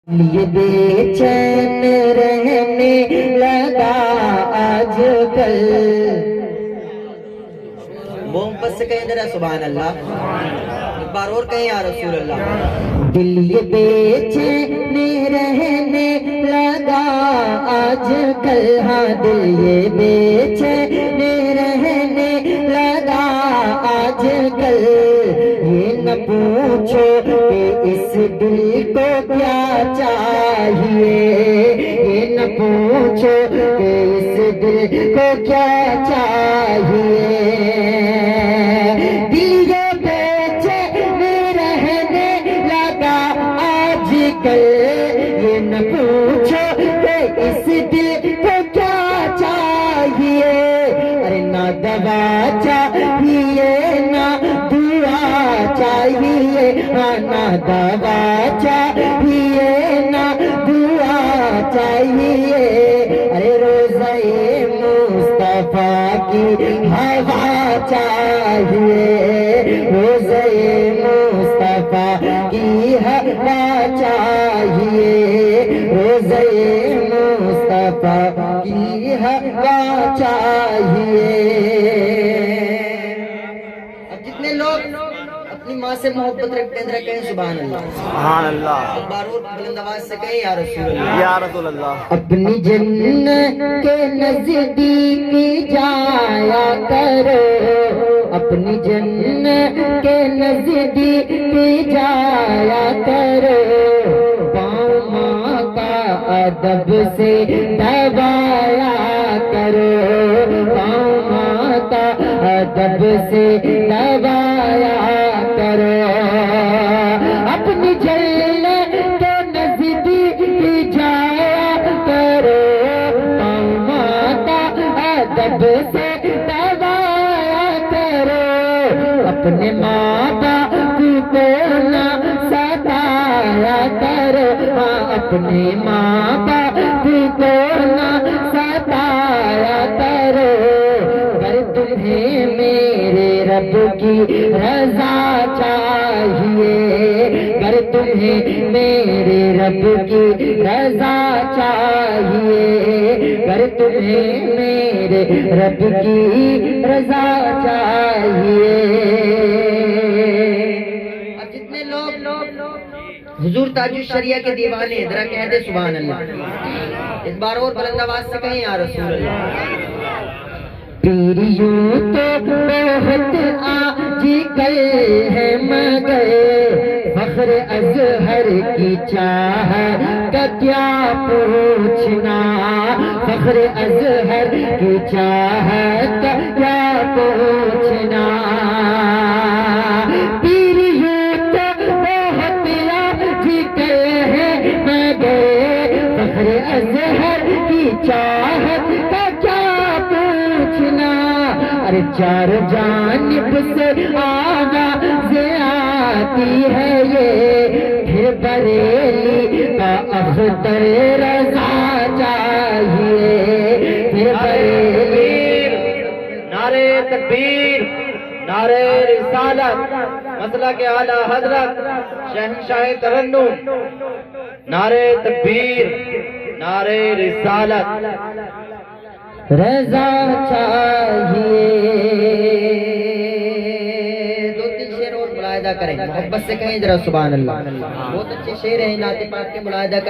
یہ بے چین رہنے لگا آج کل. بوم پس سے کہیں ذرا سبحان اللہ. ایک بار اور کہیں یا رسول اللہ. دل یہ بے چین رہنے لگا آج کل. ہاں دل یہ بے چین رہنے لگا آج کل. یہ نہ پوچھو کہ اس دل کو کیا چاہیے. یہ نہ پوچھو کہ اس دل کو کیا چاہیے. دل یہ بے چین رہنے لگا آج کل. یہ نہ پوچھو کہ اس دل کو کیا چاہیے. ارے نہ دوا چاہیے نہ دعا چاہیے. ہاں نہ دوا چاہیے نہ دعا چاہیے. ارے روزہ مصطفیٰ کی ہوا چاہیے. روزہ مصطفیٰ کی ہوا چاہیے. روزہ مصطفیٰ کی ہوا چاہیے. اب جتنے لوگ اپنی ماں سے محبت رکھتے ہیں کہیں سبحان اللہ. سبحان اللہ. ایک بار اور بلند آواز سے کہیں یا رسول اللہ. یا رسول اللہ. اپنی جنت کے نزدیک جایا کرو. اپنی جنت کے نزدیک جایا کرو. پاؤں ماں کا ادب سے دبایا کرو. پاؤں ماں کا ادب سے دبایا کرو. اپنی جنت کے نزدیک جایا کرو. پاؤں ماں کا ادب سے دبایا کرو. اپنے ماں باپ کو نہ ستایا کرو. ہاں اپنے ماں باپ کو نہ ستایا کرو. اگر تمہیں میرے رب کی رضا چاہیے. اگر تمہیں میرے رب کی رضا چاہیے. اگر تمہیں میرے رب کی رضا چاہیے. اب جتنے لوگ حضور تاج الشریعہ کے دیوانے ذرا کہہ دے سبحان اللہ. اس بار اور بلند آواز سے کہیں یا رسول اللہ. پیریوں تو بہت آج کل ہے مگر فخر ازہر کی چاہت کا کیا پوچھنا. فخر ازہر کی چاہت کا کیا پوچھنا. پیریوں تو بہت آج کل ہے مگر فخر ازہر کی چاہت کا کیا پوچھنا. ارے چار جانب سے آواز آتی ہے یہ. پھر بریلی کا اختر رضا چاہیے. پھر بریلی نعرے تکبیر، نعرے رسالت، مسئلہ کے اعلیٰ حضرت شہنشاہ ترنم. نعرے تکبیر، نعرے رسالت. رضا چاہیے. دو تین شعر اور ملاحظہ کریں محبت سے کہیں ذرا سبحان اللہ. بہت اچھے شعر ہیں نعت پاک کے ملاحظہ کریں.